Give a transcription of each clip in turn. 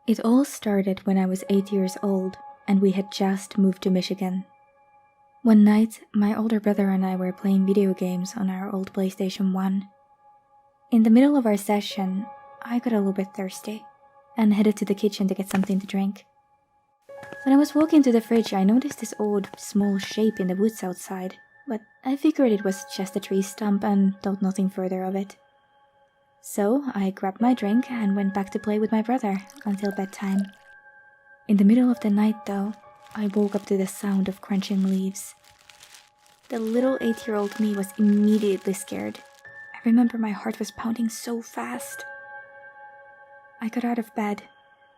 It all started when I was 8 years old and we had just moved to Michigan. One night, my older brother and I were playing video games on our old PlayStation 1. In the middle of our session, I got a little bit thirsty and headed to the kitchen to get something to drink. When I was walking to the fridge, I noticed this odd, small shape in the woods outside, but I figured it was just a tree stump and thought nothing further of it. So I grabbed my drink and went back to play with my brother until bedtime. In the middle of the night, though, I woke up to the sound of crunching leaves. The little 8-year-old me was immediately scared. I remember my heart was pounding so fast. I got out of bed,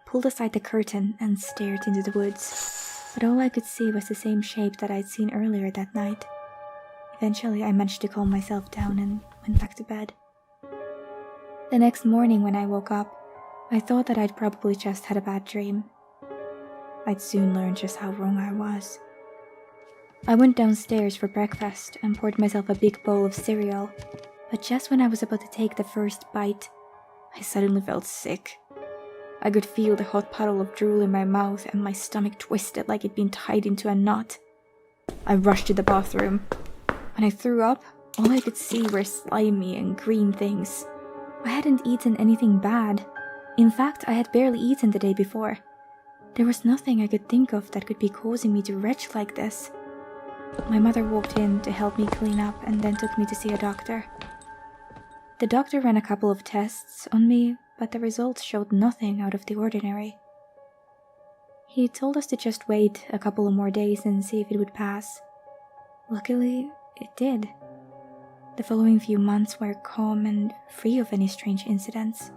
pulled aside the curtain, and stared into the woods, but all I could see was the same shape that I'd seen earlier that night. Eventually, I managed to calm myself down and went back to bed. The next morning when I woke up, I thought that I'd probably just had a bad dream. I'd soon learn just how wrong I was. I went downstairs for breakfast and poured myself a big bowl of cereal, but just when I was about to take the first bite, I suddenly felt sick. I could feel the hot puddle of drool in my mouth and my stomach twisted like it'd been tied into a knot. I rushed to the bathroom. When I threw up, all I could see were slimy and green things. I hadn't eaten anything bad. In fact, I had barely eaten the day before. There was nothing I could think of that could be causing me to retch like this. My mother walked in to help me clean up and then took me to see a doctor. The doctor ran a couple of tests on me, but the results showed nothing out of the ordinary. He told us to just wait a couple of more days and see if it would pass. Luckily, it did. The following few months were calm and free of any strange incidents.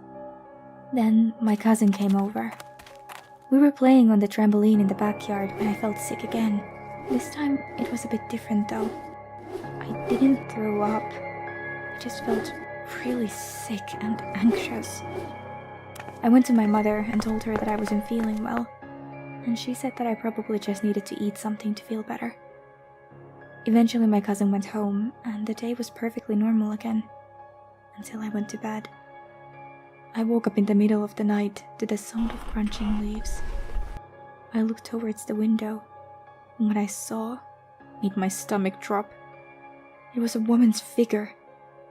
Then my cousin came over. We were playing on the trampoline in the backyard when I felt sick again. This time it was a bit different though. I didn't throw up. I just felt really sick and anxious. I went to my mother and told her that I wasn't feeling well, and she said that I probably just needed to eat something to feel better. Eventually my cousin went home, and the day was perfectly normal again, until I went to bed. I woke up in the middle of the night to the sound of crunching leaves. I looked towards the window, and what I saw made my stomach drop. It was a woman's figure.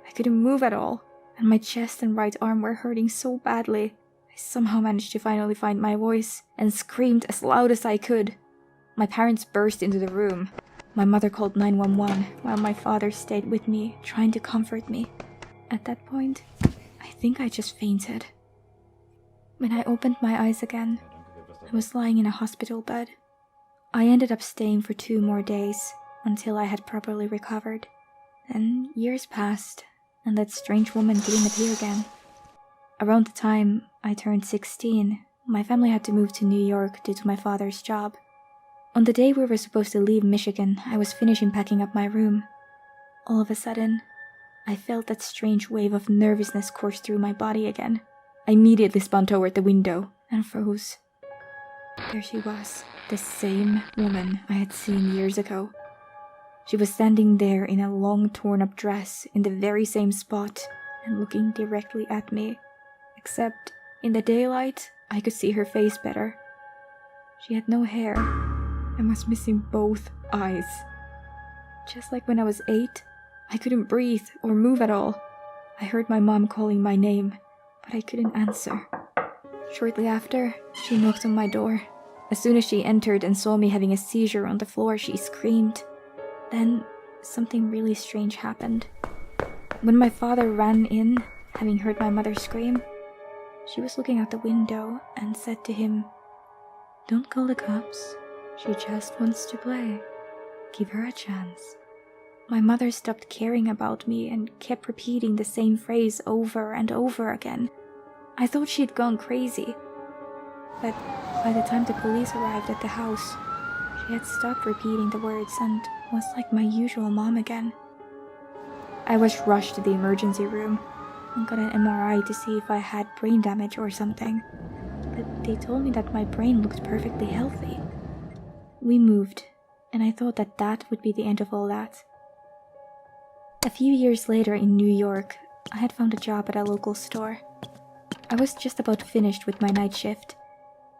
I couldn't move at all, and my chest and right arm were hurting so badly. I somehow managed to finally find my voice and screamed as loud as I could. My parents burst into the room. My mother called 911 while my father stayed with me, trying to comfort me. At that point, I think I just fainted. When I opened my eyes again, I was lying in a hospital bed. I ended up staying for 2 more days until I had properly recovered. Then years passed, and that strange woman didn't appear again. Around the time I turned 16, my family had to move to New York due to my father's job. On the day we were supposed to leave Michigan, I was finishing packing up my room. All of a sudden, I felt that strange wave of nervousness course through my body again. I immediately spun toward the window and froze. There she was, the same woman I had seen years ago. She was standing there in a long torn-up dress in the very same spot and looking directly at me. Except, in the daylight, I could see her face better. She had no hair and was missing both eyes. Just like when I was 8, I couldn't breathe or move at all. I heard my mom calling my name, but I couldn't answer. Shortly after, she knocked on my door. As soon as she entered and saw me having a seizure on the floor, she screamed. Then, something really strange happened. When my father ran in, having heard my mother scream, she was looking out the window and said to him, "Don't call the cops. She just wants to play. Give her a chance." My mother stopped caring about me and kept repeating the same phrase over and over again. I thought she'd gone crazy. But by the time the police arrived at the house, she had stopped repeating the words and was like my usual mom again. I was rushed to the emergency room and got an MRI to see if I had brain damage or something. But they told me that my brain looked perfectly healthy. We moved, and I thought that that would be the end of all that. A few years later in New York, I had found a job at a local store. I was just about finished with my night shift,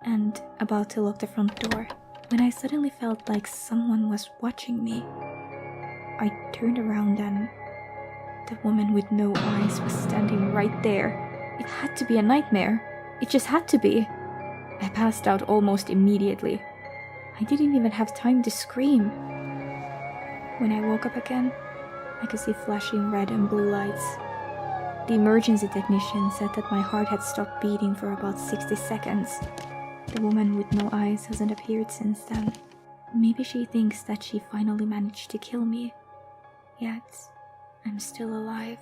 and about to lock the front door when I suddenly felt like someone was watching me. I turned around and the woman with no eyes was standing right there. It had to be a nightmare. It just had to be. I passed out almost immediately. I didn't even have time to scream. When I woke up again, I could see flashing red and blue lights. The emergency technician said that my heart had stopped beating for about 60 seconds. The woman with no eyes hasn't appeared since then. Maybe she thinks that she finally managed to kill me. Yet, I'm still alive.